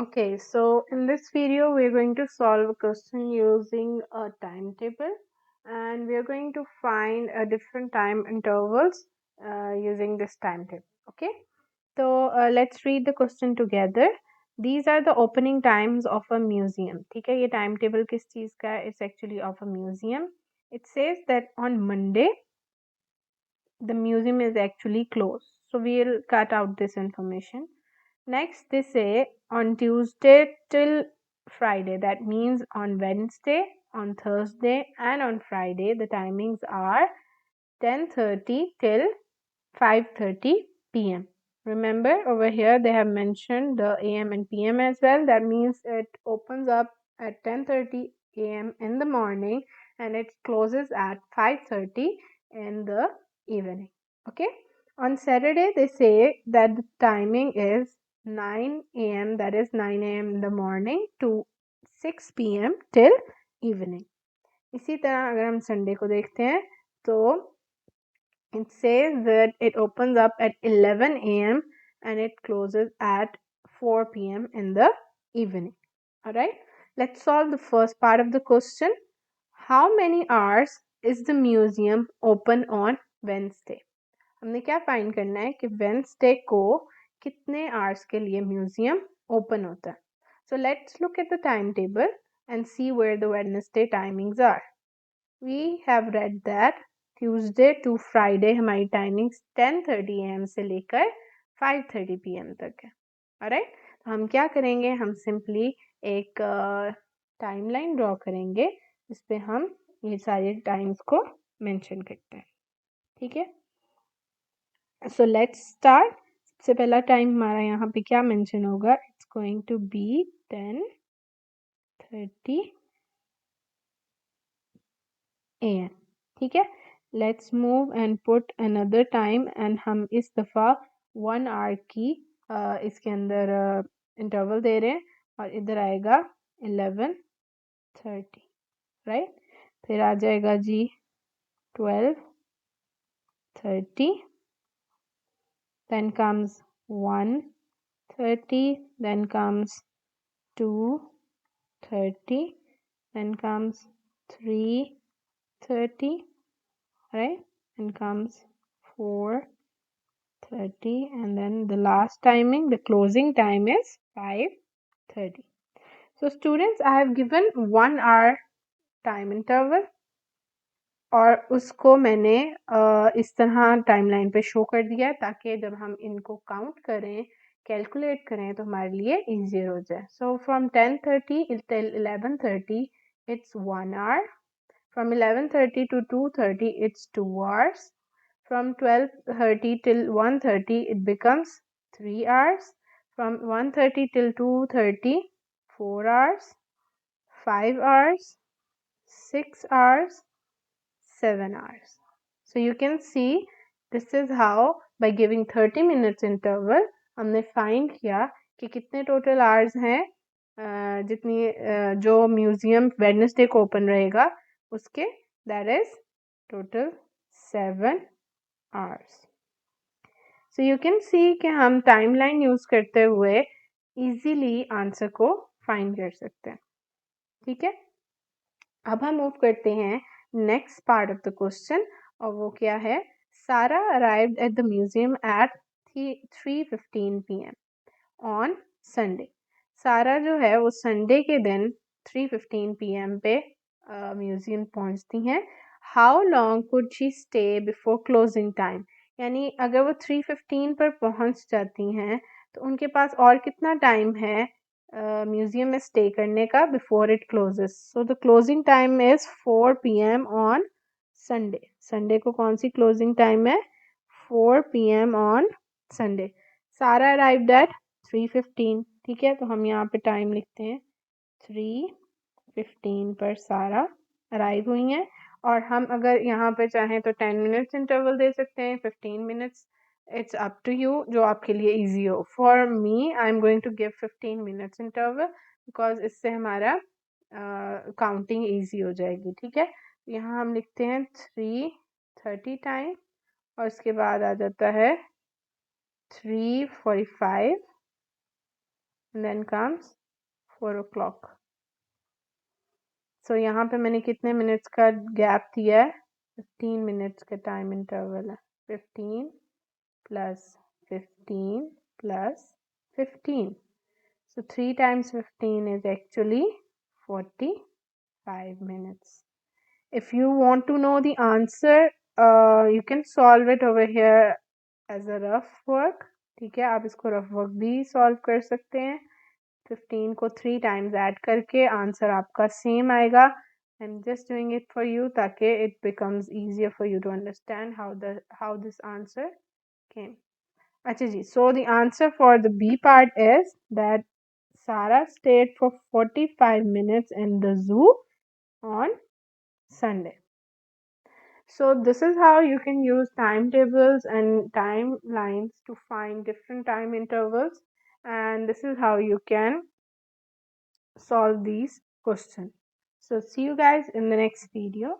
Okay, so in this video, we're going to solve a question using a timetable, and we're going to find a different time intervals using this timetable. Okay, so let's read the question together. These are the opening times of a museum. ठीक है, ये timetable किस चीज़ का है? It's actually of a museum. It says that on Monday, the museum is actually closed. So we'll cut out this information. Next, they say on Tuesday till Friday. That means on Wednesday, on Thursday, and on Friday, the timings are 10:30 till 5:30 p.m. Remember, over here they have mentioned the AM and PM as well. That means it opens up at 10:30 a.m. in the morning and it closes at 5:30 in the evening. Okay. On Saturday, they say that the timing is 9 a.m. That is 9 a.m. in the morning to 6 p.m. till evening. इसी तरह अगर हम Sunday को देखते हैं तो it says that it opens up at 11 a.m. and it closes at 4 p.m. in the evening. Alright, let's solve the first part of the question. How many hours is the museum open on Wednesday? हमने क्या find करना है कि Wednesday को कितने hours के लिए museum open होता है. So let's look at the timetable and see where the Wednesday timings are. We have read that Tuesday to Friday हमारी टाइमिंग्स 10:30 am से लेकर 5:30 pm तक है. ऑलराइट, तो हम क्या करेंगे, हम सिंपली एक टाइमलाइन ड्रॉ करेंगे जिस पे हम ये सारे टाइम्स को मेंशन करते हैं. ठीक है, सो लेट्स स्टार्ट. सबसे पहला टाइम हमारा यहाँ पे क्या मेंशन होगा, it's going to be 10:30 am. ठीक है, let's move and put another time and हम इस दफ़ा 1 आवर की इसके अंदर इंटरवल दे रहे हैं और इधर आएगा 11:30. राइट, फिर आ जाएगा जी 12:30, then comes 1:30, then comes 2:30, then comes 3:30, right, and comes 4:30, and then the last timing, the closing time is 5:30. So students, I have given 1 hour time interval और उसको मैंने इस तरह टाइमलाइन पे शो कर दिया है ताकि जब हम इनको काउंट करें, कैलकुलेट करें तो हमारे लिए ईजियर हो जाए. So from 10:30 till 11:30 it's 1 hour. From 11:30 to 2:30 it's 2 hours. From 12:30 till 1:30 it becomes 3 hours. From 1:30 till 2:30 4 hours, 5 hours, 6 hours, 7 hours. So you can see this is how by giving 30 minutes interval हमने find किया कि कितने total hours हैं जितनी जो museum Wednesday को open रहेगा उसके, that is total 7 hours. So you can see कि हम timeline use करते हुए easily answer को find कर सकते हैं. ठीक है, अब हम मूव करते हैं next part of the question और वो क्या है, Sara arrived at the museum at 3:15 pm on Sunday. Sara जो है वो संडे के दिन 3:15 pm पे म्यूजियम पहुंचती हैं. How long could she stay before closing time, यानी अगर वो 3:15 पर पहुंच जाती हैं तो उनके पास और कितना टाइम है म्यूजियम में स्टे करने का before it closes. So the closing time is 4 pm on Sunday. Sunday को कौन सी क्लोजिंग टाइम है, 4 pm on Sunday. Sara arrived at 3:15. ठीक है, तो हम यहाँ पे टाइम लिखते हैं 3:15 पर सारा अराइव हुई हैं. और हम अगर यहाँ पे चाहें तो 10 मिनट्स इंटरवल दे सकते हैं, 15 minutes, it's up to you, जो आपके लिए easy हो. For me, I'm going to give 15 minutes interval because इससे हमारा काउंटिंग easy हो जाएगी. ठीक है, यहाँ हम लिखते हैं 3:30 टाइम और इसके बाद आ जाता है 3:45 and then comes 4 o'clock. So यहाँ पे मैंने कितने मिनट्स का गैप दिया है? 15 मिनट्स का टाइम इंटरवल है. 15 plus 15 plus 15. So 3 times 15 is actually 45 minutes. If you want to know the answer, you can solve it over here as a rough work. ठीक है, आप इसको रफ वर्क भी सॉल्व कर सकते हैं. 15 को 3 times ऐड करके आंसर आपका सेम आएगा. I'm just doing it for you ताकि it becomes easier for you to understand how this answer came. अच्छा जी, so the answer for the B part is that Sarah stayed for 45 minutes in the zoo on Sunday. So this is how you can use timetables and timelines to find different time intervals, and this is how you can solve these questions. So see you guys in the next video.